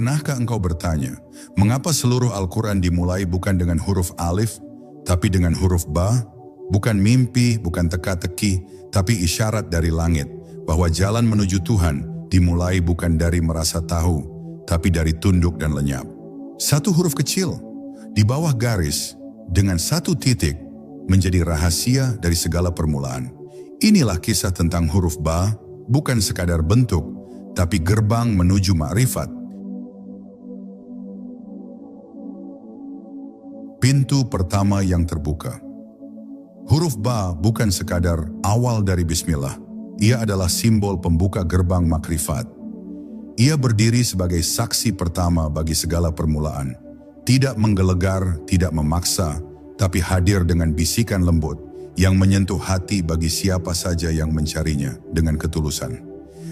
Pernahkah engkau bertanya, mengapa seluruh Al-Quran dimulai bukan dengan huruf alif, tapi dengan huruf ba? Bukan mimpi, bukan teka-teki, tapi isyarat dari langit, bahwa jalan menuju Tuhan dimulai bukan dari merasa tahu, tapi dari tunduk dan lenyap. Satu huruf kecil, di bawah garis, dengan satu titik, menjadi rahasia dari segala permulaan. Inilah kisah tentang huruf ba, bukan sekadar bentuk, tapi gerbang menuju ma'rifat. Pintu pertama yang terbuka. Huruf ba bukan sekadar awal dari bismillah. Ia adalah simbol pembuka gerbang makrifat. Ia berdiri sebagai saksi pertama bagi segala permulaan. Tidak menggelegar, tidak memaksa, tapi hadir dengan bisikan lembut yang menyentuh hati bagi siapa saja yang mencarinya dengan ketulusan.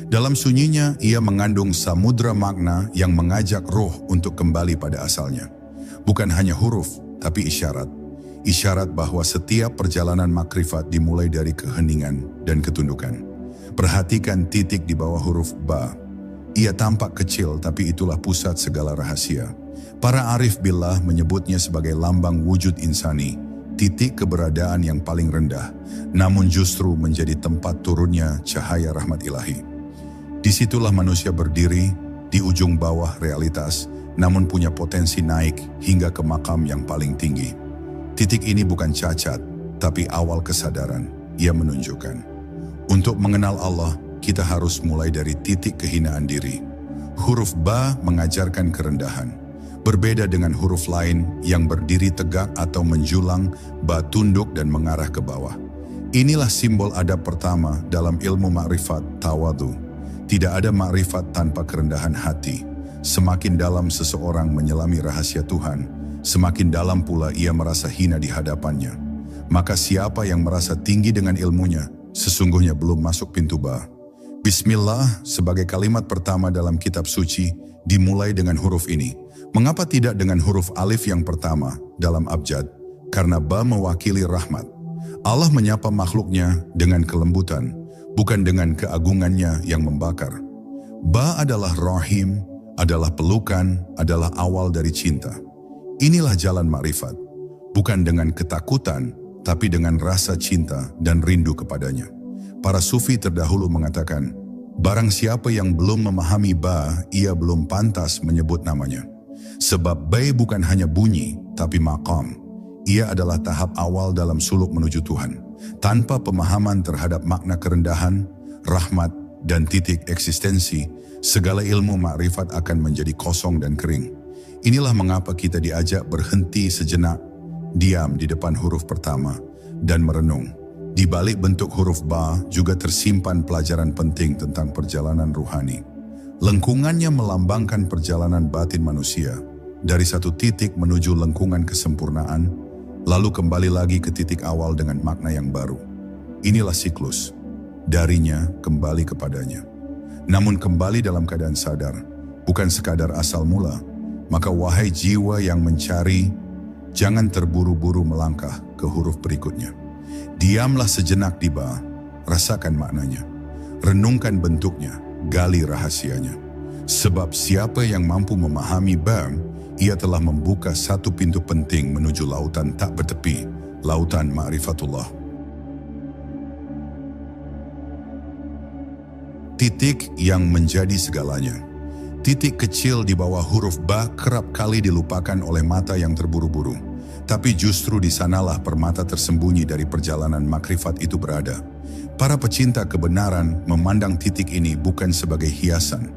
Dalam sunyinya, ia mengandung samudra makna yang mengajak roh untuk kembali pada asalnya. Bukan hanya huruf, tapi isyarat. Isyarat bahwa setiap perjalanan makrifat dimulai dari keheningan dan ketundukan. Perhatikan titik di bawah huruf ba. Ia tampak kecil, tapi itulah pusat segala rahasia. Para arif billah menyebutnya sebagai lambang wujud insani, titik keberadaan yang paling rendah, namun justru menjadi tempat turunnya cahaya rahmat ilahi. Disitulah manusia berdiri di ujung bawah realitas, namun punya potensi naik hingga ke makam yang paling tinggi. Titik ini bukan cacat, tapi awal kesadaran. Ia menunjukkan, untuk mengenal Allah, kita harus mulai dari titik kehinaan diri. Huruf ba mengajarkan kerendahan. Berbeda dengan huruf lain yang berdiri tegak atau menjulang, ba tunduk dan mengarah ke bawah. Inilah simbol adab pertama dalam ilmu ma'rifat tawadu. Tidak ada ma'rifat tanpa kerendahan hati. Semakin dalam seseorang menyelami rahasia Tuhan, semakin dalam pula ia merasa hina di hadapannya. Maka siapa yang merasa tinggi dengan ilmunya, sesungguhnya belum masuk pintu ba. Bismillah sebagai kalimat pertama dalam kitab suci dimulai dengan huruf ini. Mengapa tidak dengan huruf alif yang pertama dalam abjad? Karena ba mewakili rahmat. Allah menyapa makhluknya dengan kelembutan, bukan dengan keagungannya yang membakar. Ba adalah rahim, adalah pelukan, adalah awal dari cinta. Inilah jalan makrifat, bukan dengan ketakutan, tapi dengan rasa cinta dan rindu kepadanya. Para sufi terdahulu mengatakan, barang siapa yang belum memahami ba, ia belum pantas menyebut namanya. Sebab ba bukan hanya bunyi, tapi maqam. Ia adalah tahap awal dalam suluk menuju Tuhan. Tanpa pemahaman terhadap makna kerendahan, rahmat, dan titik eksistensi, segala ilmu makrifat akan menjadi kosong dan kering. Inilah mengapa kita diajak berhenti sejenak, diam di depan huruf pertama, dan merenung. Di balik bentuk huruf ba juga tersimpan pelajaran penting tentang perjalanan ruhani. Lengkungannya melambangkan perjalanan batin manusia, dari satu titik menuju lengkungan kesempurnaan, lalu kembali lagi ke titik awal dengan makna yang baru. Inilah siklus, darinya kembali kepadanya. Namun kembali dalam keadaan sadar, bukan sekadar asal mula. Maka wahai jiwa yang mencari, jangan terburu-buru melangkah ke huruf berikutnya. Diamlah sejenak di ba, rasakan maknanya, renungkan bentuknya, gali rahasianya. Sebab siapa yang mampu memahami ba, ia telah membuka satu pintu penting menuju lautan tak bertepi, lautan ma'rifatullah. Titik yang menjadi segalanya. Titik kecil di bawah huruf ba kerap kali dilupakan oleh mata yang terburu-buru. Tapi justru di sanalah permata tersembunyi dari perjalanan makrifat itu berada. Para pecinta kebenaran memandang titik ini bukan sebagai hiasan,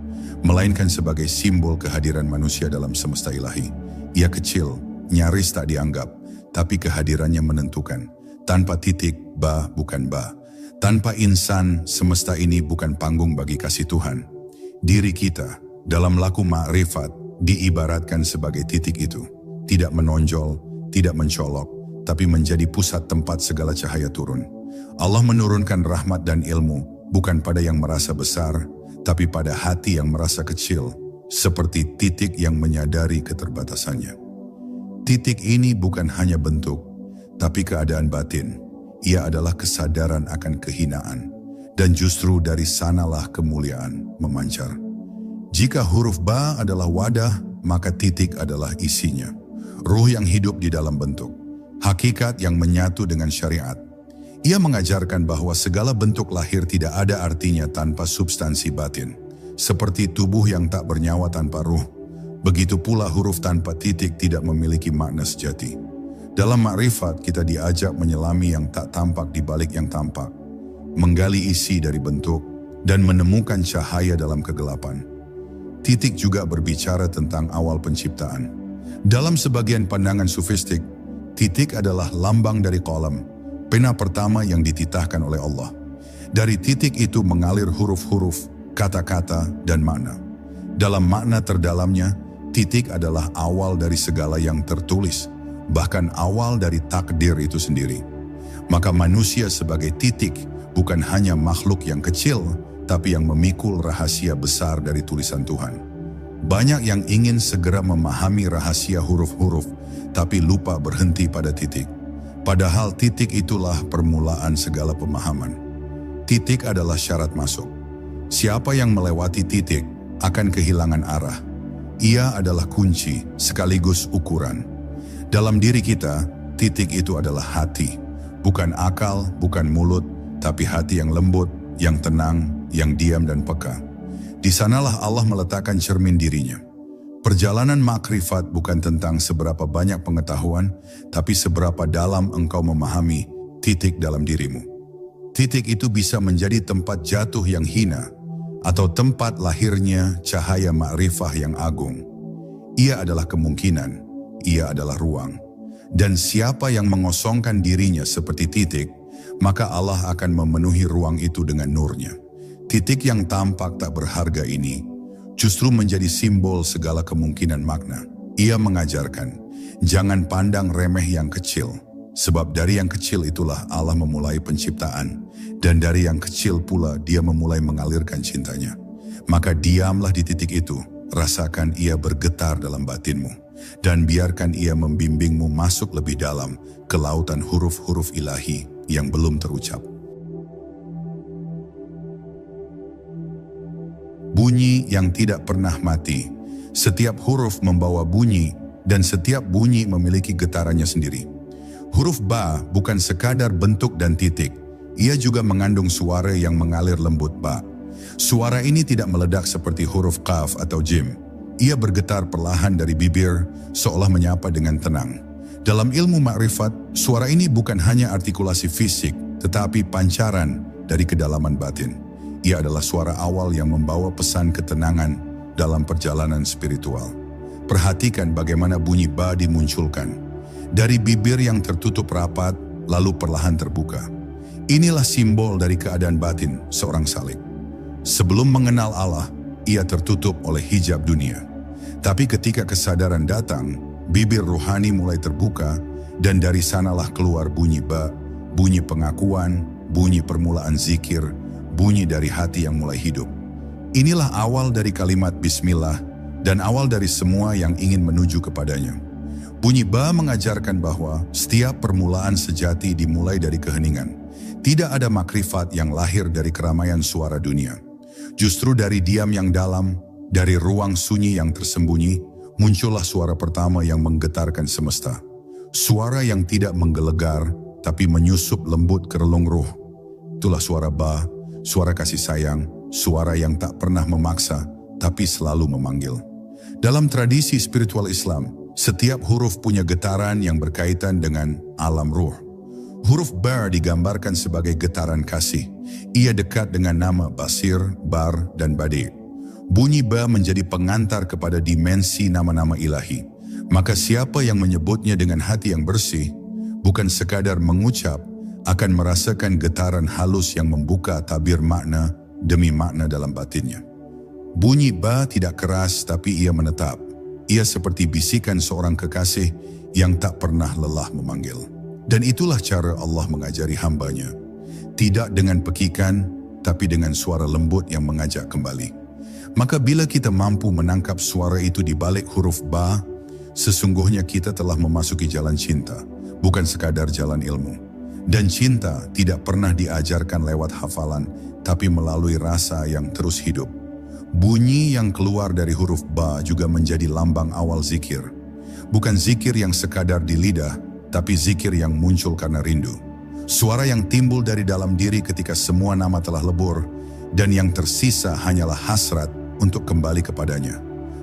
melainkan sebagai simbol kehadiran manusia dalam semesta ilahi. Ia kecil, nyaris tak dianggap, tapi kehadirannya menentukan. Tanpa titik, ba bukan ba. Tanpa insan, semesta ini bukan panggung bagi kasih Tuhan. Diri kita, dalam laku makrifat, diibaratkan sebagai titik itu. Tidak menonjol, tidak mencolok, tapi menjadi pusat tempat segala cahaya turun. Allah menurunkan rahmat dan ilmu, bukan pada yang merasa besar, tapi pada hati yang merasa kecil, seperti titik yang menyadari keterbatasannya. Titik ini bukan hanya bentuk, tapi keadaan batin. Ia adalah kesadaran akan kehinaan, dan justru dari sanalah kemuliaan memancar. Jika huruf ba adalah wadah, maka titik adalah isinya. Ruh yang hidup di dalam bentuk. Hakikat yang menyatu dengan syariat. Ia mengajarkan bahwa segala bentuk lahir tidak ada artinya tanpa substansi batin. Seperti tubuh yang tak bernyawa tanpa ruh, begitu pula huruf tanpa titik tidak memiliki makna sejati. Dalam makrifat kita diajak menyelami yang tak tampak di balik yang tampak, menggali isi dari bentuk, dan menemukan cahaya dalam kegelapan. Titik juga berbicara tentang awal penciptaan. Dalam sebagian pandangan sufistik, titik adalah lambang dari qalam, pena pertama yang dititahkan oleh Allah. Dari titik itu mengalir huruf-huruf, kata-kata, dan makna. Dalam makna terdalamnya, titik adalah awal dari segala yang tertulis, bahkan awal dari takdir itu sendiri. Maka manusia sebagai titik bukan hanya makhluk yang kecil, tapi yang memikul rahasia besar dari tulisan Tuhan. Banyak yang ingin segera memahami rahasia huruf-huruf, tapi lupa berhenti pada titik. Padahal titik itulah permulaan segala pemahaman. Titik adalah syarat masuk. Siapa yang melewati titik akan kehilangan arah. Ia adalah kunci sekaligus ukuran. Dalam diri kita, titik itu adalah hati. Bukan akal, bukan mulut, tapi hati yang lembut, yang tenang, yang diam dan peka. Di sanalah Allah meletakkan cermin dirinya. Perjalanan makrifat bukan tentang seberapa banyak pengetahuan, tapi seberapa dalam engkau memahami titik dalam dirimu. Titik itu bisa menjadi tempat jatuh yang hina, atau tempat lahirnya cahaya makrifah yang agung. Ia adalah kemungkinan, ia adalah ruang. Dan siapa yang mengosongkan dirinya seperti titik, maka Allah akan memenuhi ruang itu dengan nurnya. Titik yang tampak tak berharga ini justru menjadi simbol segala kemungkinan makna. Ia mengajarkan, jangan pandang remeh yang kecil, sebab dari yang kecil itulah Allah memulai penciptaan, dan dari yang kecil pula Dia memulai mengalirkan cintanya. Maka diamlah di titik itu, rasakan ia bergetar dalam batinmu, dan biarkan ia membimbingmu masuk lebih dalam ke lautan huruf-huruf ilahi yang belum terucap. Bunyi yang tidak pernah mati. Setiap huruf membawa bunyi dan setiap bunyi memiliki getarannya sendiri. Huruf ba bukan sekadar bentuk dan titik. Ia juga mengandung suara yang mengalir lembut ba. Suara ini tidak meledak seperti huruf qaf atau jim. Ia bergetar perlahan dari bibir seolah menyapa dengan tenang. Dalam ilmu makrifat, suara ini bukan hanya artikulasi fisik tetapi pancaran dari kedalaman batin. Ia adalah suara awal yang membawa pesan ketenangan dalam perjalanan spiritual. Perhatikan bagaimana bunyi ba dimunculkan. Dari bibir yang tertutup rapat, lalu perlahan terbuka. Inilah simbol dari keadaan batin seorang salik. Sebelum mengenal Allah, ia tertutup oleh hijab dunia. Tapi ketika kesadaran datang, bibir ruhani mulai terbuka, dan dari sanalah keluar bunyi ba, bunyi pengakuan, bunyi permulaan zikir, bunyi dari hati yang mulai hidup. Inilah awal dari kalimat bismillah dan awal dari semua yang ingin menuju kepadanya. Bunyi ba mengajarkan bahwa setiap permulaan sejati dimulai dari keheningan. Tidak ada makrifat yang lahir dari keramaian suara dunia. Justru dari diam yang dalam, dari ruang sunyi yang tersembunyi, muncullah suara pertama yang menggetarkan semesta. Suara yang tidak menggelegar, tapi menyusup lembut ke relung ruh. Itulah suara ba, suara kasih sayang, suara yang tak pernah memaksa, tapi selalu memanggil. Dalam tradisi spiritual Islam, setiap huruf punya getaran yang berkaitan dengan alam ruh. Huruf ba digambarkan sebagai getaran kasih. Ia dekat dengan nama Basir, Bar, dan Badi. Bunyi ba menjadi pengantar kepada dimensi nama-nama ilahi. Maka siapa yang menyebutnya dengan hati yang bersih, bukan sekadar mengucap, akan merasakan getaran halus yang membuka tabir makna demi makna dalam batinnya. Bunyi ba tidak keras tapi ia menetap. Ia seperti bisikan seorang kekasih yang tak pernah lelah memanggil. Dan itulah cara Allah mengajari hambanya. Tidak dengan pekikan, tapi dengan suara lembut yang mengajak kembali. Maka bila kita mampu menangkap suara itu di balik huruf ba, sesungguhnya kita telah memasuki jalan cinta, bukan sekadar jalan ilmu. Dan cinta tidak pernah diajarkan lewat hafalan, tapi melalui rasa yang terus hidup. Bunyi yang keluar dari huruf ba juga menjadi lambang awal zikir. Bukan zikir yang sekadar di lidah, tapi zikir yang muncul karena rindu. Suara yang timbul dari dalam diri ketika semua nama telah lebur, dan yang tersisa hanyalah hasrat untuk kembali kepadanya.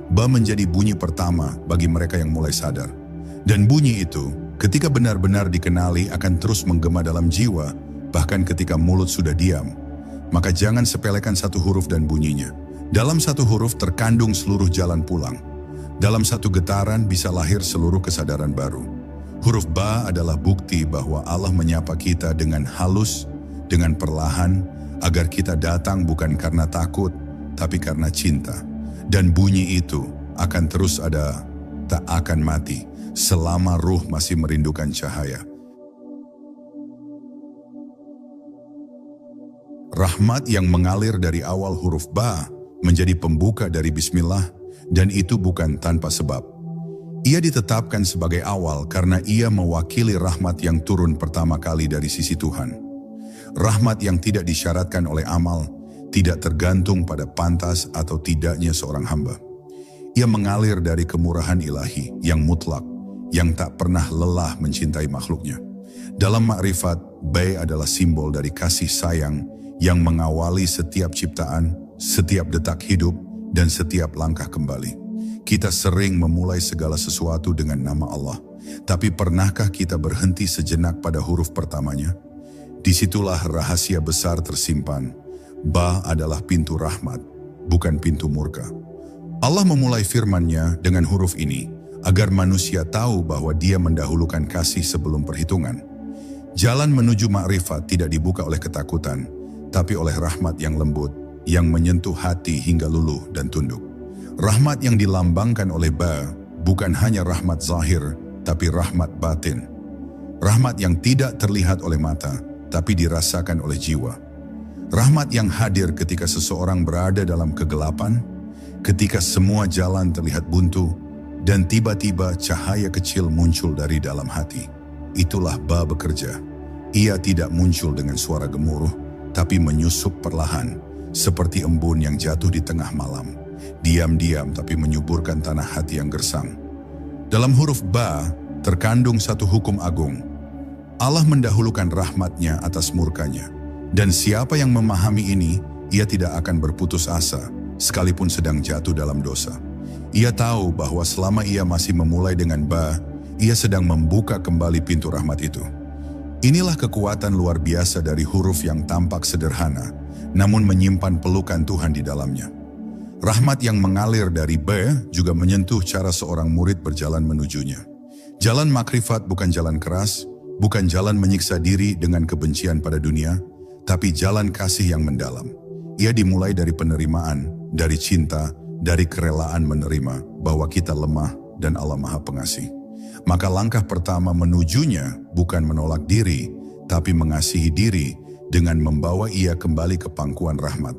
Ba menjadi bunyi pertama bagi mereka yang mulai sadar. Dan bunyi itu, ketika benar-benar dikenali akan terus menggema dalam jiwa, bahkan ketika mulut sudah diam. Maka jangan sepelekan satu huruf dan bunyinya. Dalam satu huruf terkandung seluruh jalan pulang. Dalam satu getaran bisa lahir seluruh kesadaran baru. Huruf ba adalah bukti bahwa Allah menyapa kita dengan halus, dengan perlahan, agar kita datang bukan karena takut, tapi karena cinta. Dan bunyi itu akan terus ada, tak akan mati, selama ruh masih merindukan cahaya. Rahmat yang mengalir dari awal huruf ba menjadi pembuka dari bismillah, dan itu bukan tanpa sebab. Ia ditetapkan sebagai awal karena ia mewakili rahmat yang turun pertama kali dari sisi Tuhan. Rahmat yang tidak disyaratkan oleh amal, tidak tergantung pada pantas atau tidaknya seorang hamba. Ia mengalir dari kemurahan ilahi yang mutlak, yang tak pernah lelah mencintai makhluknya. Dalam makrifat, ba adalah simbol dari kasih sayang yang mengawali setiap ciptaan, setiap detak hidup, dan setiap langkah kembali. Kita sering memulai segala sesuatu dengan nama Allah, tapi pernahkah kita berhenti sejenak pada huruf pertamanya? Disitulah rahasia besar tersimpan. Ba adalah pintu rahmat, bukan pintu murka. Allah memulai firman-Nya dengan huruf ini, agar manusia tahu bahwa Dia mendahulukan kasih sebelum perhitungan. Jalan menuju makrifat tidak dibuka oleh ketakutan, tapi oleh rahmat yang lembut, yang menyentuh hati hingga luluh dan tunduk. Rahmat yang dilambangkan oleh ba bukan hanya rahmat zahir, tapi rahmat batin. Rahmat yang tidak terlihat oleh mata, tapi dirasakan oleh jiwa. Rahmat yang hadir ketika seseorang berada dalam kegelapan, ketika semua jalan terlihat buntu, dan tiba-tiba cahaya kecil muncul dari dalam hati. Itulah ba bekerja. Ia tidak muncul dengan suara gemuruh, tapi menyusup perlahan, seperti embun yang jatuh di tengah malam. Diam-diam tapi menyuburkan tanah hati yang gersang. Dalam huruf ba terkandung satu hukum agung. Allah mendahulukan rahmat-Nya atas murkanya. Dan siapa yang memahami ini, ia tidak akan berputus asa, sekalipun sedang jatuh dalam dosa. Ia tahu bahwa selama ia masih memulai dengan ba, ia sedang membuka kembali pintu rahmat itu. Inilah kekuatan luar biasa dari huruf yang tampak sederhana, namun menyimpan pelukan Tuhan di dalamnya. Rahmat yang mengalir dari ba juga menyentuh cara seorang murid berjalan menujunya. Jalan makrifat bukan jalan keras, bukan jalan menyiksa diri dengan kebencian pada dunia, tapi jalan kasih yang mendalam. Ia dimulai dari penerimaan, dari cinta, dari kerelaan menerima bahwa kita lemah dan Allah Maha Pengasih. Maka langkah pertama menujunya bukan menolak diri, tapi mengasihi diri dengan membawa ia kembali ke pangkuan rahmat.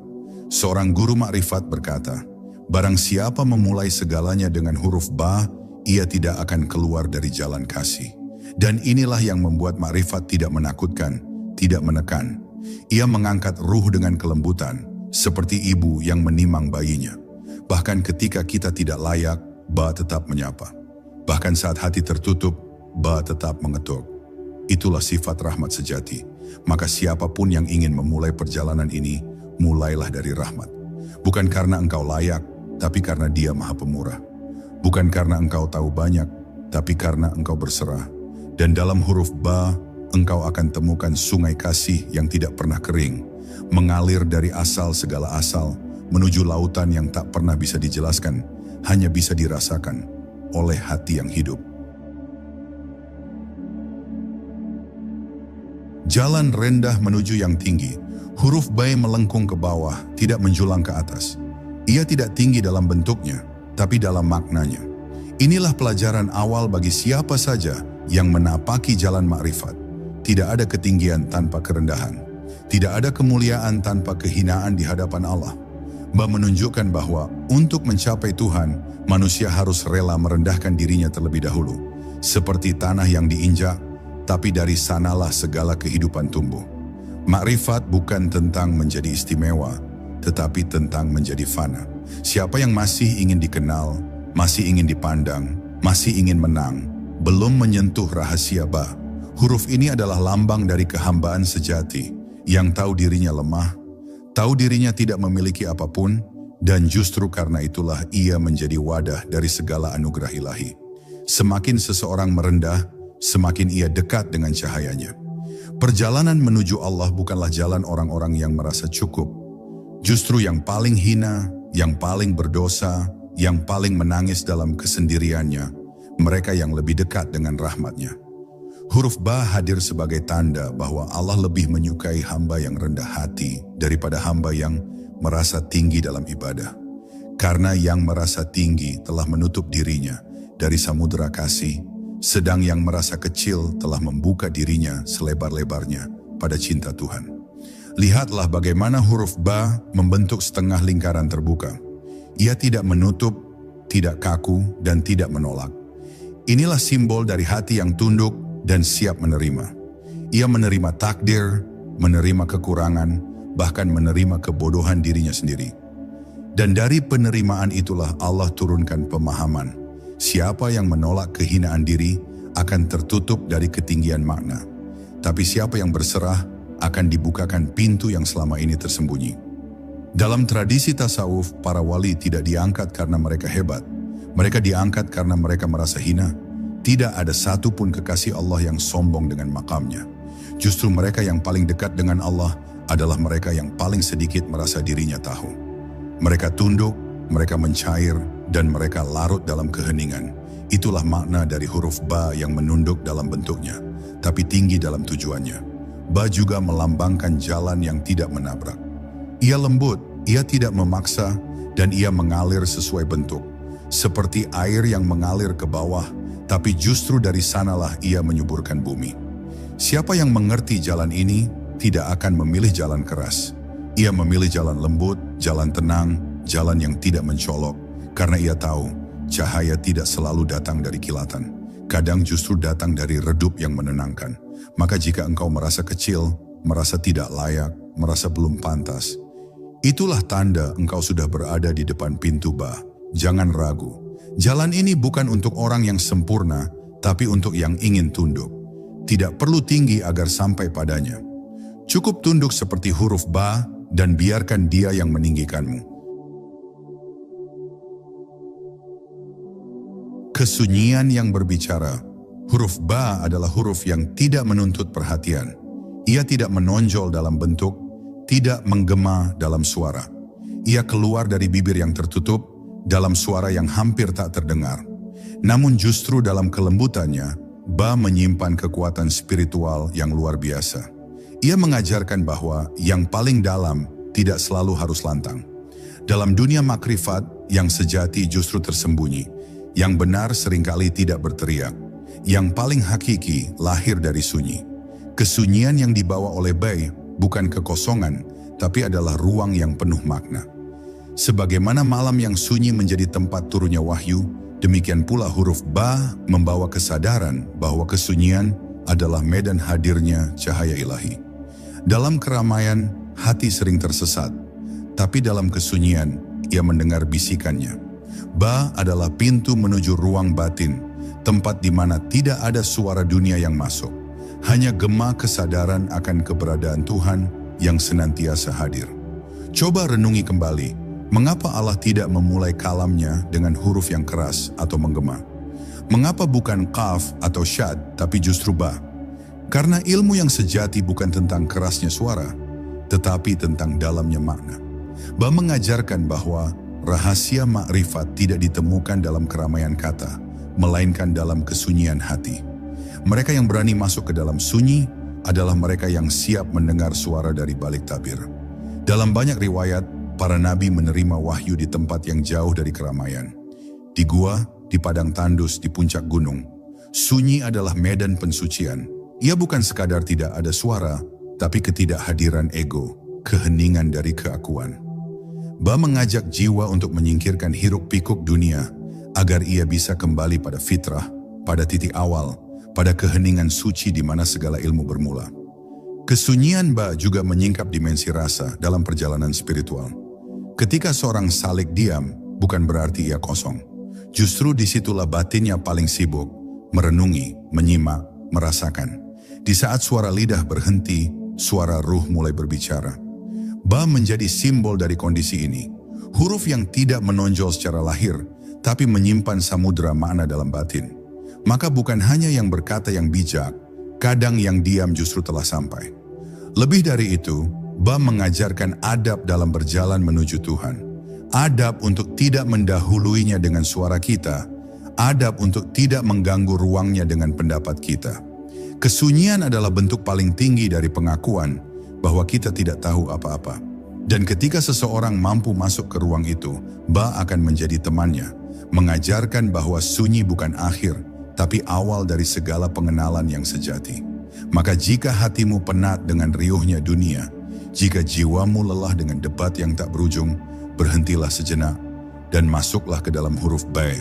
Seorang guru makrifat berkata, barang siapa memulai segalanya dengan huruf ba, ia tidak akan keluar dari jalan kasih. Dan inilah yang membuat makrifat tidak menakutkan, tidak menekan. Ia mengangkat ruh dengan kelembutan, seperti ibu yang menimang bayinya. Bahkan ketika kita tidak layak, ba tetap menyapa. Bahkan saat hati tertutup, ba tetap mengetuk. Itulah sifat rahmat sejati. Maka siapapun yang ingin memulai perjalanan ini, mulailah dari rahmat. Bukan karena engkau layak, tapi karena Dia Maha Pemurah. Bukan karena engkau tahu banyak, tapi karena engkau berserah. Dan dalam huruf ba, engkau akan temukan sungai kasih yang tidak pernah kering, mengalir dari asal segala asal, menuju lautan yang tak pernah bisa dijelaskan, hanya bisa dirasakan oleh hati yang hidup. Jalan rendah menuju yang tinggi. Huruf ba melengkung ke bawah, tidak menjulang ke atas. Ia tidak tinggi dalam bentuknya, tapi dalam maknanya. Inilah pelajaran awal bagi siapa saja yang menapaki jalan makrifat. Tidak ada ketinggian tanpa kerendahan. Tidak ada kemuliaan tanpa kehinaan di hadapan Allah. Ba menunjukkan bahwa untuk mencapai Tuhan, manusia harus rela merendahkan dirinya terlebih dahulu. Seperti tanah yang diinjak, tapi dari sanalah segala kehidupan tumbuh. Makrifat bukan tentang menjadi istimewa, tetapi tentang menjadi fana. Siapa yang masih ingin dikenal, masih ingin dipandang, masih ingin menang, belum menyentuh rahasia Ba. Huruf ini adalah lambang dari kehambaan sejati, yang tahu dirinya lemah, tahu dirinya tidak memiliki apapun, dan justru karena itulah ia menjadi wadah dari segala anugerah ilahi. Semakin seseorang merendah, semakin ia dekat dengan cahayanya. Perjalanan menuju Allah bukanlah jalan orang-orang yang merasa cukup. Justru yang paling hina, yang paling berdosa, yang paling menangis dalam kesendiriannya, mereka yang lebih dekat dengan rahmat-Nya. Huruf Ba hadir sebagai tanda bahwa Allah lebih menyukai hamba yang rendah hati daripada hamba yang merasa tinggi dalam ibadah. Karena yang merasa tinggi telah menutup dirinya dari samudera kasih, sedang yang merasa kecil telah membuka dirinya selebar-lebarnya pada cinta Tuhan. Lihatlah bagaimana huruf Ba membentuk setengah lingkaran terbuka. Ia tidak menutup, tidak kaku, dan tidak menolak. Inilah simbol dari hati yang tunduk dan siap menerima. Ia menerima takdir, menerima kekurangan, bahkan menerima kebodohan dirinya sendiri. Dan dari penerimaan itulah Allah turunkan pemahaman. Siapa yang menolak kehinaan diri akan tertutup dari ketinggian makna. Tapi siapa yang berserah akan dibukakan pintu yang selama ini tersembunyi. Dalam tradisi tasawuf, para wali tidak diangkat karena mereka hebat. Mereka diangkat karena mereka merasa hina. Tidak ada satu pun kekasih Allah yang sombong dengan makamnya. Justru mereka yang paling dekat dengan Allah adalah mereka yang paling sedikit merasa dirinya tahu. Mereka tunduk, mereka mencair, dan mereka larut dalam keheningan. Itulah makna dari huruf Ba yang menunduk dalam bentuknya, tapi tinggi dalam tujuannya. Ba juga melambangkan jalan yang tidak menabrak. Ia lembut, ia tidak memaksa, dan ia mengalir sesuai bentuk. Seperti air yang mengalir ke bawah, tapi justru dari sanalah ia menyuburkan bumi. Siapa yang mengerti jalan ini tidak akan memilih jalan keras. Ia memilih jalan lembut, jalan tenang, jalan yang tidak mencolok, karena ia tahu cahaya tidak selalu datang dari kilatan. Kadang justru datang dari redup yang menenangkan. Maka jika engkau merasa kecil, merasa tidak layak, merasa belum pantas, itulah tanda engkau sudah berada di depan pintu Ba. Jangan ragu. Jalan ini bukan untuk orang yang sempurna, tapi untuk yang ingin tunduk. Tidak perlu tinggi agar sampai padanya. Cukup tunduk seperti huruf Ba dan biarkan Dia yang meninggikanmu. Kesunyian yang berbicara. Huruf Ba adalah huruf yang tidak menuntut perhatian. Ia tidak menonjol dalam bentuk, tidak menggema dalam suara. Ia keluar dari bibir yang tertutup, dalam suara yang hampir tak terdengar. Namun justru dalam kelembutannya, Ba menyimpan kekuatan spiritual yang luar biasa. Ia mengajarkan bahwa yang paling dalam tidak selalu harus lantang. Dalam dunia makrifat, yang sejati justru tersembunyi. Yang benar seringkali tidak berteriak. Yang paling hakiki lahir dari sunyi. Kesunyian yang dibawa oleh Ba bukan kekosongan, tapi adalah ruang yang penuh makna. Sebagaimana malam yang sunyi menjadi tempat turunnya wahyu, demikian pula huruf Ba membawa kesadaran bahwa kesunyian adalah medan hadirnya cahaya ilahi. Dalam keramaian, hati sering tersesat, tapi dalam kesunyian, ia mendengar bisikannya. Ba adalah pintu menuju ruang batin, tempat di mana tidak ada suara dunia yang masuk. Hanya gema kesadaran akan keberadaan Tuhan yang senantiasa hadir. Coba renungi kembali, mengapa Allah tidak memulai kalamnya dengan huruf yang keras atau menggema? Mengapa bukan Qaf atau Syad, tapi justru Ba? Karena ilmu yang sejati bukan tentang kerasnya suara, tetapi tentang dalamnya makna. Ba mengajarkan bahwa rahasia makrifat tidak ditemukan dalam keramaian kata, melainkan dalam kesunyian hati. Mereka yang berani masuk ke dalam sunyi adalah mereka yang siap mendengar suara dari balik tabir. Dalam banyak riwayat, para nabi menerima wahyu di tempat yang jauh dari keramaian. Di gua, di padang tandus, di puncak gunung. Sunyi adalah medan pensucian. Ia bukan sekadar tidak ada suara, tapi ketidakhadiran ego, keheningan dari keakuan. Ba mengajak jiwa untuk menyingkirkan hiruk-pikuk dunia agar ia bisa kembali pada fitrah, pada titik awal, pada keheningan suci di mana segala ilmu bermula. Kesunyian Ba juga menyingkap dimensi rasa dalam perjalanan spiritual. Ketika seorang salik diam, bukan berarti ia kosong. Justru disitulah batinnya paling sibuk, merenungi, menyimak, merasakan. Di saat suara lidah berhenti, suara ruh mulai berbicara. Ba menjadi simbol dari kondisi ini. Huruf yang tidak menonjol secara lahir, tapi menyimpan samudera makna dalam batin. Maka bukan hanya yang berkata yang bijak, kadang yang diam justru telah sampai. Lebih dari itu, Ba mengajarkan adab dalam berjalan menuju Tuhan. Adab untuk tidak mendahuluinya dengan suara kita. Adab untuk tidak mengganggu ruangnya dengan pendapat kita. Kesunyian adalah bentuk paling tinggi dari pengakuan bahwa kita tidak tahu apa-apa. Dan ketika seseorang mampu masuk ke ruang itu, Ba akan menjadi temannya, mengajarkan bahwa sunyi bukan akhir, tapi awal dari segala pengenalan yang sejati. Maka jika hatimu penat dengan riuhnya dunia, jika jiwamu lelah dengan debat yang tak berujung, berhentilah sejenak dan masuklah ke dalam huruf Ba.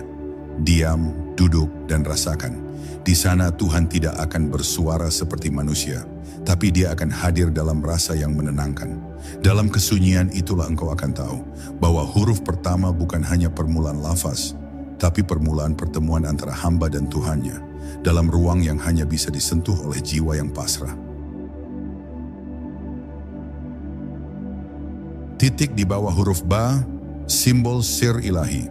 Diam, duduk, dan rasakan. Di sana Tuhan tidak akan bersuara seperti manusia, tapi Dia akan hadir dalam rasa yang menenangkan. Dalam kesunyian itulah engkau akan tahu bahwa huruf pertama bukan hanya permulaan lafaz, tapi permulaan pertemuan antara hamba dan Tuhannya, dalam ruang yang hanya bisa disentuh oleh jiwa yang pasrah. Titik di bawah huruf Ba, simbol sir ilahi.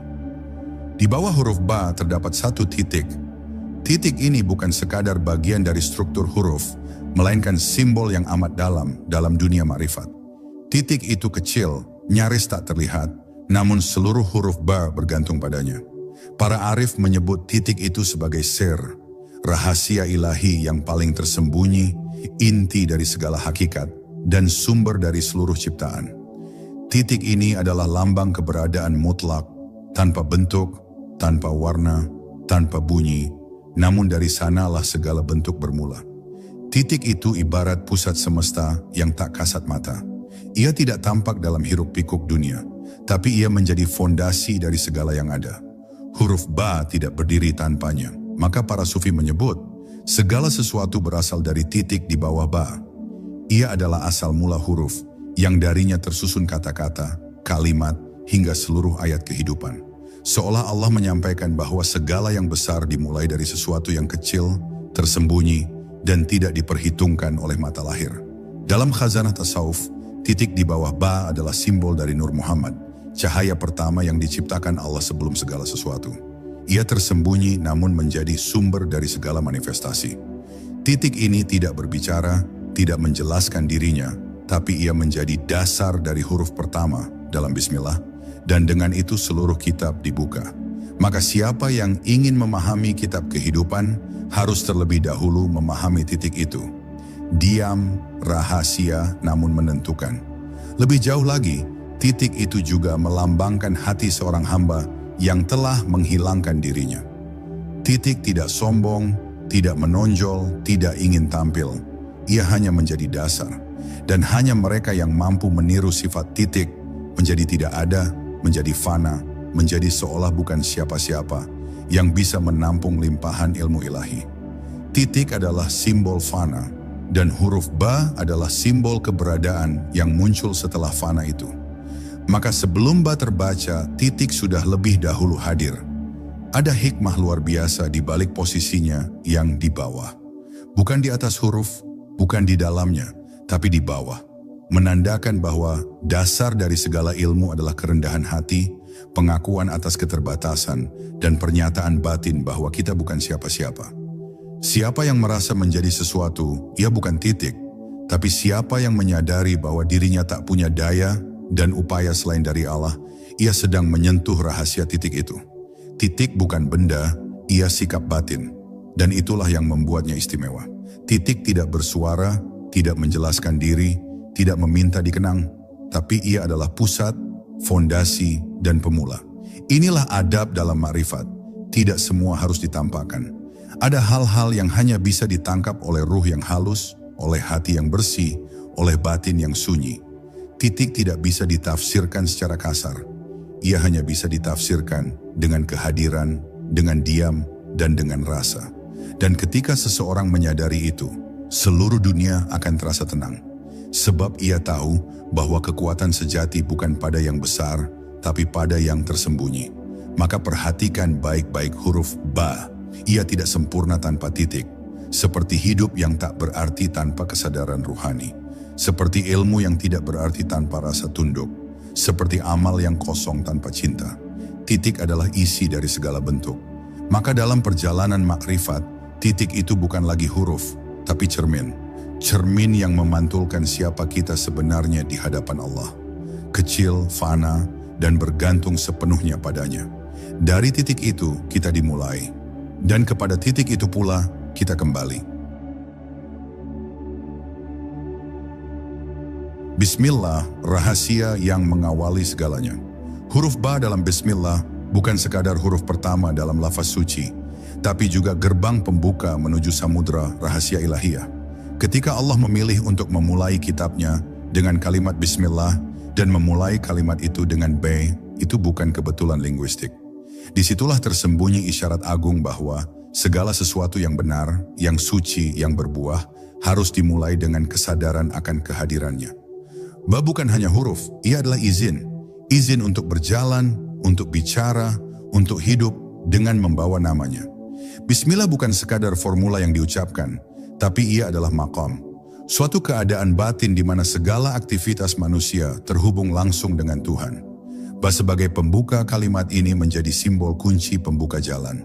Di bawah huruf Ba terdapat satu titik. Titik ini bukan sekadar bagian dari struktur huruf, melainkan simbol yang amat dalam dunia makrifat. Titik itu kecil, nyaris tak terlihat, namun seluruh huruf Ba bergantung padanya. Para arif menyebut titik itu sebagai sir, rahasia ilahi yang paling tersembunyi, inti dari segala hakikat, dan sumber dari seluruh ciptaan. Titik ini adalah lambang keberadaan mutlak, tanpa bentuk, tanpa warna, tanpa bunyi, namun dari sanalah segala bentuk bermula. Titik itu ibarat pusat semesta yang tak kasat mata. Ia tidak tampak dalam hiruk pikuk dunia, tapi ia menjadi fondasi dari segala yang ada. Huruf Ba tidak berdiri tanpanya, maka para sufi menyebut, segala sesuatu berasal dari titik di bawah Ba. Ia adalah asal mula huruf, yang darinya tersusun kata-kata, kalimat, hingga seluruh ayat kehidupan. Seolah Allah menyampaikan bahwa segala yang besar dimulai dari sesuatu yang kecil, tersembunyi, dan tidak diperhitungkan oleh mata lahir. Dalam khazanah tasawuf, titik di bawah Ba adalah simbol dari Nur Muhammad, cahaya pertama yang diciptakan Allah sebelum segala sesuatu. Ia tersembunyi namun menjadi sumber dari segala manifestasi. Titik ini tidak berbicara, tidak menjelaskan dirinya, tapi ia menjadi dasar dari huruf pertama dalam Bismillah, dan dengan itu seluruh kitab dibuka. Maka siapa yang ingin memahami kitab kehidupan harus terlebih dahulu memahami titik itu. Diam, rahasia, namun menentukan. Lebih jauh lagi, titik itu juga melambangkan hati seorang hamba yang telah menghilangkan dirinya. Titik tidak sombong, tidak menonjol, tidak ingin tampil. Ia hanya menjadi dasar. Dan hanya mereka yang mampu meniru sifat titik menjadi tidak ada, menjadi fana, menjadi seolah bukan siapa-siapa yang bisa menampung limpahan ilmu ilahi. Titik adalah simbol fana, dan huruf Ba adalah simbol keberadaan yang muncul setelah fana itu. Maka sebelum Ba terbaca, titik sudah lebih dahulu hadir. Ada hikmah luar biasa di balik posisinya yang di bawah. Bukan di atas huruf, bukan di dalamnya, tapi di bawah. Menandakan bahwa dasar dari segala ilmu adalah kerendahan hati, pengakuan atas keterbatasan, dan pernyataan batin bahwa kita bukan siapa-siapa. Siapa yang merasa menjadi sesuatu, ia bukan titik, tapi siapa yang menyadari bahwa dirinya tak punya daya dan upaya selain dari Allah, ia sedang menyentuh rahasia titik itu. Titik bukan benda, ia sikap batin, dan itulah yang membuatnya istimewa. Titik tidak bersuara, tidak menjelaskan diri, tidak meminta dikenang, tapi ia adalah pusat, fondasi, dan pemula. Inilah adab dalam makrifat. Tidak semua harus ditampakkan. Ada hal-hal yang hanya bisa ditangkap oleh ruh yang halus, oleh hati yang bersih, oleh batin yang sunyi. Titik tidak bisa ditafsirkan secara kasar. Ia hanya bisa ditafsirkan dengan kehadiran, dengan diam, dan dengan rasa. Dan ketika seseorang menyadari itu, seluruh dunia akan terasa tenang. Sebab ia tahu bahwa kekuatan sejati bukan pada yang besar, tapi pada yang tersembunyi. Maka perhatikan baik-baik huruf ba. Ia tidak sempurna tanpa titik. Seperti hidup yang tak berarti tanpa kesadaran ruhani. Seperti ilmu yang tidak berarti tanpa rasa tunduk. Seperti amal yang kosong tanpa cinta. Titik adalah isi dari segala bentuk. Maka dalam perjalanan makrifat, titik itu bukan lagi huruf, tapi cermin. Cermin yang memantulkan siapa kita sebenarnya di hadapan Allah. Kecil, fana, dan bergantung sepenuhnya padanya. Dari titik itu kita dimulai. Dan kepada titik itu pula kita kembali. Bismillah, rahasia yang mengawali segalanya. Huruf ba dalam Bismillah bukan sekadar huruf pertama dalam lafaz suci, tapi juga gerbang pembuka menuju samudra rahasia ilahiyah. Ketika Allah memilih untuk memulai kitabnya dengan kalimat Bismillah dan memulai kalimat itu dengan B, itu bukan kebetulan linguistik. Disitulah tersembunyi isyarat agung bahwa segala sesuatu yang benar, yang suci, yang berbuah, harus dimulai dengan kesadaran akan kehadirannya. Ba bukan hanya huruf, ia adalah izin. Izin untuk berjalan, untuk bicara, untuk hidup dengan membawa namanya. Bismillah bukan sekadar formula yang diucapkan, tapi ia adalah maqam. Suatu keadaan batin di mana segala aktivitas manusia terhubung langsung dengan Tuhan. Ba sebagai pembuka kalimat ini menjadi simbol kunci pembuka jalan.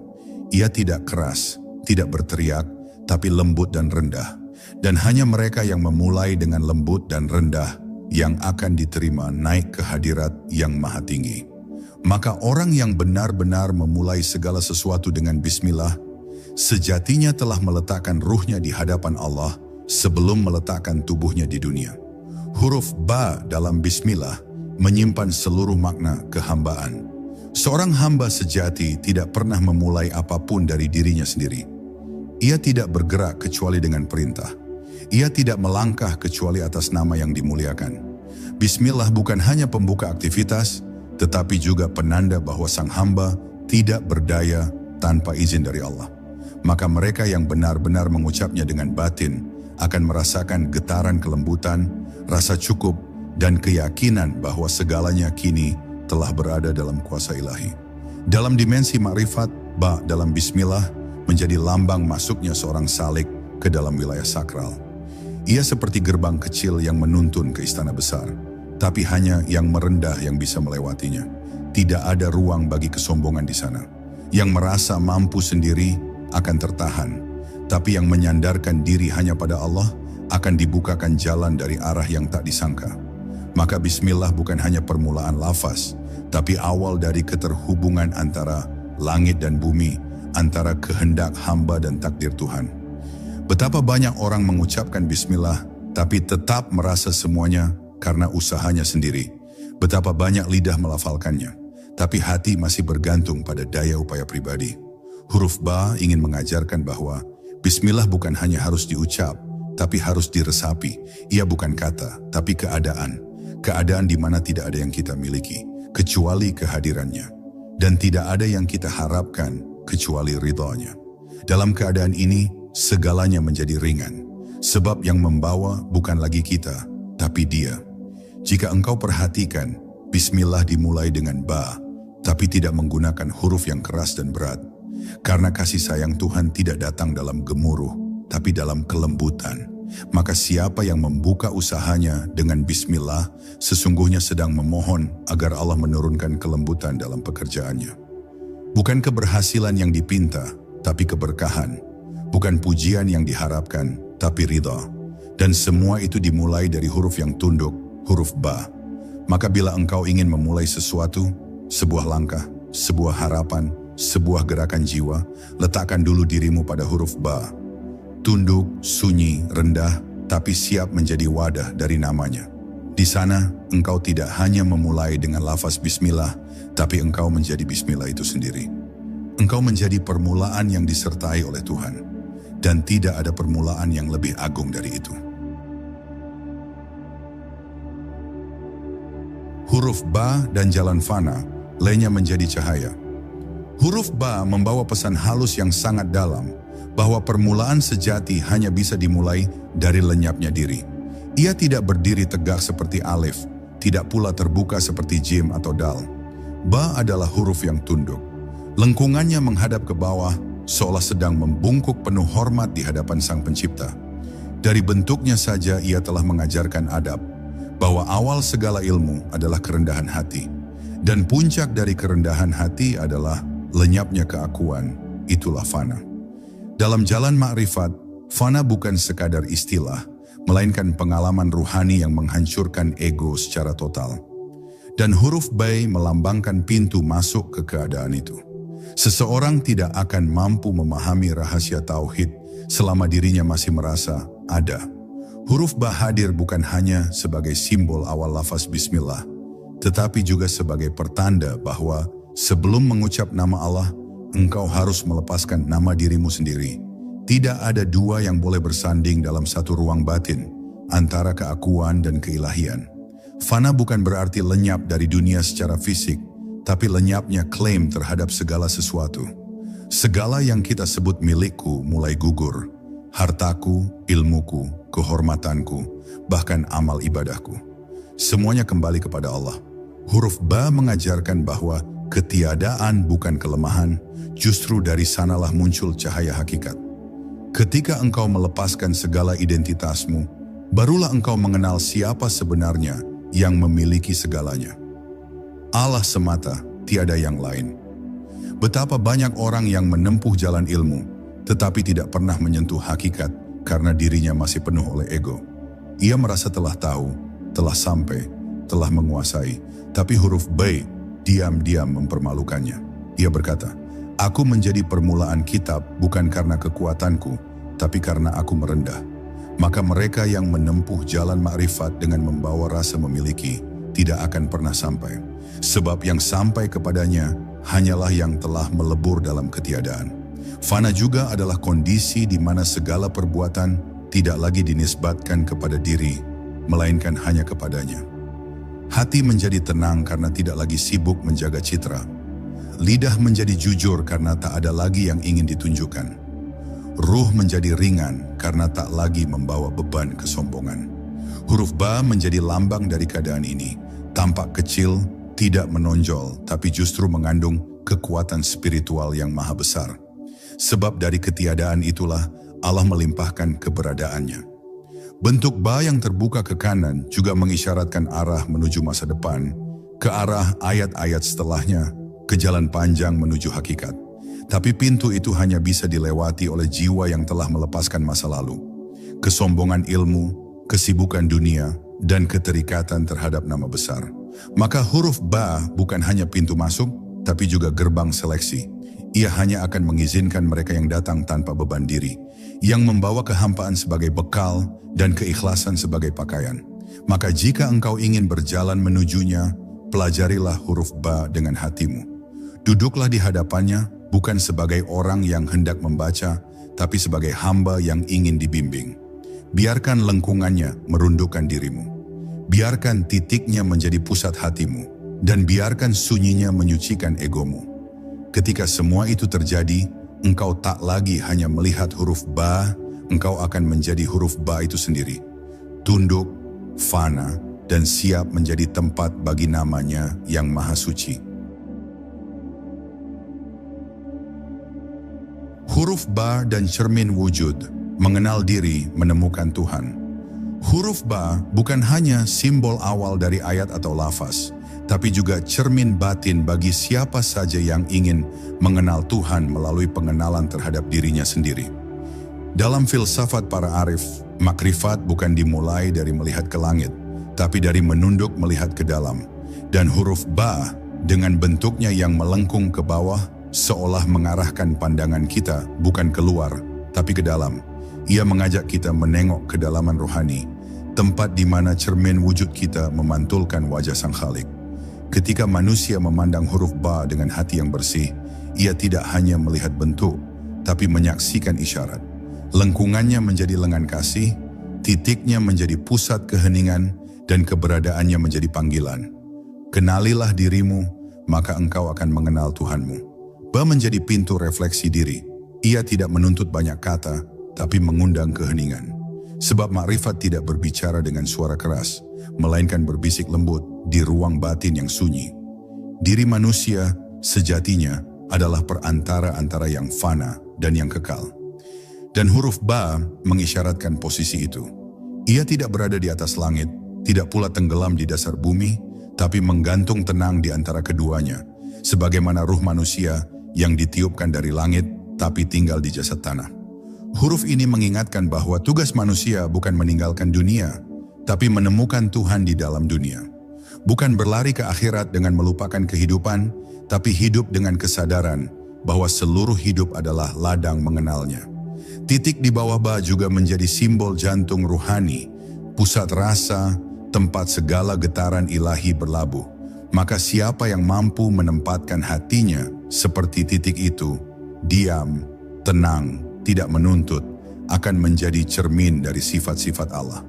Ia tidak keras, tidak berteriak, tapi lembut dan rendah. Dan hanya mereka yang memulai dengan lembut dan rendah yang akan diterima naik ke hadirat yang maha tinggi. Maka orang yang benar-benar memulai segala sesuatu dengan Bismillah, sejatinya telah meletakkan ruhnya di hadapan Allah sebelum meletakkan tubuhnya di dunia. Huruf ba dalam Bismillah menyimpan seluruh makna kehambaan. Seorang hamba sejati tidak pernah memulai apapun dari dirinya sendiri. Ia tidak bergerak kecuali dengan perintah. Ia tidak melangkah kecuali atas nama yang dimuliakan. Bismillah bukan hanya pembuka aktivitas, tetapi juga penanda bahwa sang hamba tidak berdaya tanpa izin dari Allah. Maka mereka yang benar-benar mengucapnya dengan batin akan merasakan getaran kelembutan, rasa cukup, dan keyakinan bahwa segalanya kini telah berada dalam kuasa ilahi. Dalam dimensi ma'rifat, ba dalam Bismillah menjadi lambang masuknya seorang salik ke dalam wilayah sakral. Ia seperti gerbang kecil yang menuntun ke istana besar, tapi hanya yang merendah yang bisa melewatinya. Tidak ada ruang bagi kesombongan di sana. Yang merasa mampu sendiri akan tertahan, tapi yang menyandarkan diri hanya pada Allah akan dibukakan jalan dari arah yang tak disangka. Maka Bismillah bukan hanya permulaan lafaz, tapi awal dari keterhubungan antara langit dan bumi, antara kehendak hamba dan takdir Tuhan. Betapa banyak orang mengucapkan Bismillah, tapi tetap merasa semuanya karena usahanya sendiri. Betapa banyak lidah melafalkannya, tapi hati masih bergantung pada daya upaya pribadi. Huruf ba ingin mengajarkan bahwa Bismillah bukan hanya harus diucap, tapi harus diresapi. Ia bukan kata, tapi keadaan. Keadaan di mana tidak ada yang kita miliki, kecuali kehadirannya. Dan tidak ada yang kita harapkan, kecuali ridhonya. Dalam keadaan ini, segalanya menjadi ringan, sebab yang membawa bukan lagi kita, tapi Dia. Jika engkau perhatikan, Bismillah dimulai dengan ba, tapi tidak menggunakan huruf yang keras dan berat. Karena kasih sayang Tuhan tidak datang dalam gemuruh, tapi dalam kelembutan. Maka siapa yang membuka usahanya dengan Bismillah, sesungguhnya sedang memohon agar Allah menurunkan kelembutan dalam pekerjaannya. Bukan keberhasilan yang dipinta, tapi keberkahan. Bukan pujian yang diharapkan, tapi ridha. Dan semua itu dimulai dari huruf yang tunduk, huruf ba. Maka bila engkau ingin memulai sesuatu, sebuah langkah, sebuah harapan, sebuah gerakan jiwa, letakkan dulu dirimu pada huruf ba. Tunduk, sunyi, rendah, tapi siap menjadi wadah dari namanya. Di sana, engkau tidak hanya memulai dengan lafaz Bismillah, tapi engkau menjadi Bismillah itu sendiri. Engkau menjadi permulaan yang disertai oleh Tuhan. Dan tidak ada permulaan yang lebih agung dari itu. Huruf ba dan jalan fana, lainnya menjadi cahaya. Huruf ba membawa pesan halus yang sangat dalam, bahwa permulaan sejati hanya bisa dimulai dari lenyapnya diri. Ia tidak berdiri tegak seperti alif, tidak pula terbuka seperti jim atau dal. Ba adalah huruf yang tunduk. Lengkungannya menghadap ke bawah, seolah sedang membungkuk penuh hormat di hadapan Sang Pencipta. Dari bentuknya saja ia telah mengajarkan adab, bahwa awal segala ilmu adalah kerendahan hati. Dan puncak dari kerendahan hati adalah lenyapnya keakuan, itulah fana. Dalam jalan makrifat, fana bukan sekadar istilah, melainkan pengalaman ruhani yang menghancurkan ego secara total. Dan huruf Bai melambangkan pintu masuk ke keadaan itu. Seseorang tidak akan mampu memahami rahasia tauhid selama dirinya masih merasa ada. Huruf Ba hadir bukan hanya sebagai simbol awal lafaz bismillah, tetapi juga sebagai pertanda bahwa sebelum mengucap nama Allah, engkau harus melepaskan nama dirimu sendiri. Tidak ada dua yang boleh bersanding dalam satu ruang batin, antara keakuan dan keilahian. Fana bukan berarti lenyap dari dunia secara fisik, tapi lenyapnya klaim terhadap segala sesuatu. Segala yang kita sebut milikku mulai gugur. Hartaku, ilmuku, kehormatanku, bahkan amal ibadahku. Semuanya kembali kepada Allah. Huruf Ba mengajarkan bahwa ketiadaan bukan kelemahan, justru dari sanalah muncul cahaya hakikat. Ketika engkau melepaskan segala identitasmu, barulah engkau mengenal siapa sebenarnya yang memiliki segalanya. Allah semata, tiada yang lain. Betapa banyak orang yang menempuh jalan ilmu, tetapi tidak pernah menyentuh hakikat karena dirinya masih penuh oleh ego. Ia merasa telah tahu, telah sampai, telah menguasai, tapi huruf Bai diam-diam mempermalukannya. Ia berkata, aku menjadi permulaan kitab bukan karena kekuatanku, tapi karena aku merendah. Maka mereka yang menempuh jalan makrifat dengan membawa rasa memiliki, tidak akan pernah sampai. Sebab yang sampai kepadanya hanyalah yang telah melebur dalam ketiadaan. Fana juga adalah kondisi di mana segala perbuatan tidak lagi dinisbatkan kepada diri, melainkan hanya kepadanya. Hati menjadi tenang karena tidak lagi sibuk menjaga citra. Lidah menjadi jujur karena tak ada lagi yang ingin ditunjukkan. Ruh menjadi ringan karena tak lagi membawa beban kesombongan. Huruf Ba menjadi lambang dari keadaan ini. Tampak kecil, tidak menonjol, tapi justru mengandung kekuatan spiritual yang maha besar. Sebab dari ketiadaan itulah Allah melimpahkan keberadaannya. Bentuk Ba yang terbuka ke kanan juga mengisyaratkan arah menuju masa depan, ke arah ayat-ayat setelahnya, ke jalan panjang menuju hakikat. Tapi pintu itu hanya bisa dilewati oleh jiwa yang telah melepaskan masa lalu. Kesombongan ilmu, kesibukan dunia, dan keterikatan terhadap nama besar. Maka huruf Ba bukan hanya pintu masuk, tapi juga gerbang seleksi. Ia hanya akan mengizinkan mereka yang datang tanpa beban diri, yang membawa kehampaan sebagai bekal dan keikhlasan sebagai pakaian. Maka jika engkau ingin berjalan menujunya, pelajarilah huruf Ba dengan hatimu. Duduklah di hadapannya bukan sebagai orang yang hendak membaca, tapi sebagai hamba yang ingin dibimbing. Biarkan lengkungannya merundukkan dirimu. Biarkan titiknya menjadi pusat hatimu, dan biarkan sunyinya menyucikan egomu. Ketika semua itu terjadi, engkau tak lagi hanya melihat huruf Ba, engkau akan menjadi huruf Ba itu sendiri. Tunduk, fana, dan siap menjadi tempat bagi namanya yang maha suci. Huruf Ba dan cermin wujud, mengenal diri, menemukan Tuhan. Huruf Ba bukan hanya simbol awal dari ayat atau lafaz, tapi juga cermin batin bagi siapa saja yang ingin mengenal Tuhan melalui pengenalan terhadap dirinya sendiri. Dalam filsafat para arif, makrifat bukan dimulai dari melihat ke langit, tapi dari menunduk melihat ke dalam. Dan huruf Ba dengan bentuknya yang melengkung ke bawah, seolah mengarahkan pandangan kita bukan keluar, tapi ke dalam. Ia mengajak kita menengok kedalaman rohani, tempat di mana cermin wujud kita memantulkan wajah Sang Khalik. Ketika manusia memandang huruf Ba dengan hati yang bersih, ia tidak hanya melihat bentuk, tapi menyaksikan isyarat. Lengkungannya menjadi lengan kasih, titiknya menjadi pusat keheningan, dan keberadaannya menjadi panggilan. Kenalilah dirimu, maka engkau akan mengenal Tuhanmu. Ba menjadi pintu refleksi diri. Ia tidak menuntut banyak kata, tapi mengundang keheningan. Sebab makrifat tidak berbicara dengan suara keras, melainkan berbisik lembut di ruang batin yang sunyi. Diri manusia sejatinya adalah perantara antara yang fana dan yang kekal. Dan huruf ba mengisyaratkan posisi itu. Ia tidak berada di atas langit, tidak pula tenggelam di dasar bumi, tapi menggantung tenang di antara keduanya, sebagaimana ruh manusia yang ditiupkan dari langit, tapi tinggal di jasad tanah. Huruf ini mengingatkan bahwa tugas manusia bukan meninggalkan dunia, tapi menemukan Tuhan di dalam dunia. Bukan berlari ke akhirat dengan melupakan kehidupan, tapi hidup dengan kesadaran bahwa seluruh hidup adalah ladang mengenalnya. Titik di bawah ba juga menjadi simbol jantung ruhani, pusat rasa, tempat segala getaran ilahi berlabuh. Maka siapa yang mampu menempatkan hatinya seperti titik itu, diam, tenang, tidak menuntut, akan menjadi cermin dari sifat-sifat Allah.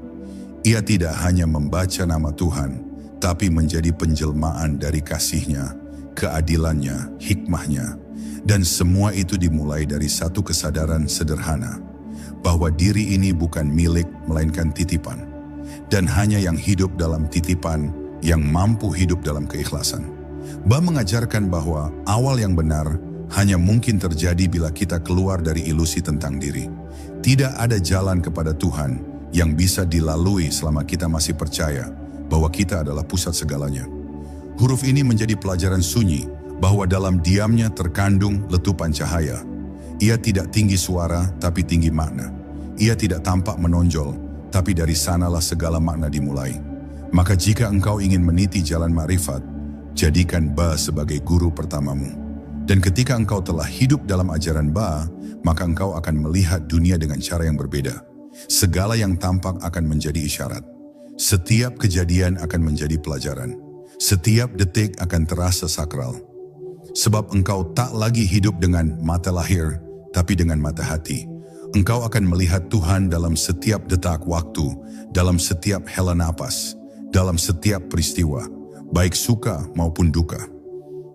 Ia tidak hanya membaca nama Tuhan, tapi menjadi penjelmaan dari kasih-Nya, keadilannya, hikmahnya, dan semua itu dimulai dari satu kesadaran sederhana, bahwa diri ini bukan milik melainkan titipan, dan hanya yang hidup dalam titipan yang mampu hidup dalam keikhlasan. Ba mengajarkan bahwa awal yang benar hanya mungkin terjadi bila kita keluar dari ilusi tentang diri. Tidak ada jalan kepada Tuhan yang bisa dilalui selama kita masih percaya bahwa kita adalah pusat segalanya. Huruf ini menjadi pelajaran sunyi bahwa dalam diamnya terkandung letupan cahaya. Ia tidak tinggi suara tapi tinggi makna. Ia tidak tampak menonjol, tapi dari sanalah segala makna dimulai. Maka jika engkau ingin meniti jalan makrifat, jadikan ba sebagai guru pertamamu. Dan ketika engkau telah hidup dalam ajaran ba, maka engkau akan melihat dunia dengan cara yang berbeda. Segala yang tampak akan menjadi isyarat. Setiap kejadian akan menjadi pelajaran. Setiap detik akan terasa sakral. Sebab engkau tak lagi hidup dengan mata lahir, tapi dengan mata hati. Engkau akan melihat Tuhan dalam setiap detak waktu, dalam setiap hela napas, dalam setiap peristiwa, baik suka maupun duka.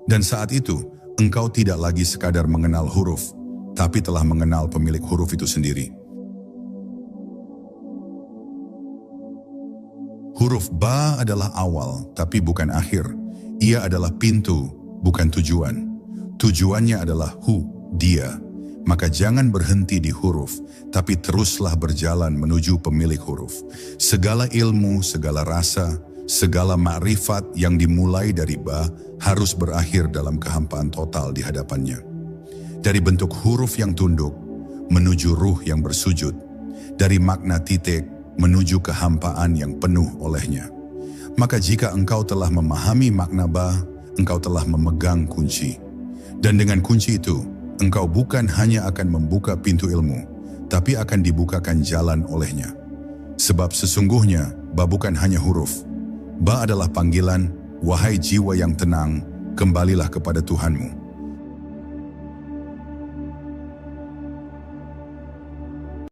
Dan saat itu, engkau tidak lagi sekadar mengenal huruf, tapi telah mengenal pemilik huruf itu sendiri. Huruf ba adalah awal, tapi bukan akhir. Ia adalah pintu, bukan tujuan. Tujuannya adalah dia. Maka jangan berhenti di huruf, tapi teruslah berjalan menuju pemilik huruf. Segala ilmu, segala rasa, segala makrifat yang dimulai dari ba harus berakhir dalam kehampaan total di hadapannya. Dari bentuk huruf yang tunduk menuju ruh yang bersujud, dari makna titik menuju kehampaan yang penuh olehnya. Maka jika engkau telah memahami makna ba, engkau telah memegang kunci. Dan dengan kunci itu, engkau bukan hanya akan membuka pintu ilmu, tapi akan dibukakan jalan olehnya. Sebab sesungguhnya, ba bukan hanya huruf. Ba adalah panggilan, wahai jiwa yang tenang, kembalilah kepada Tuhanmu.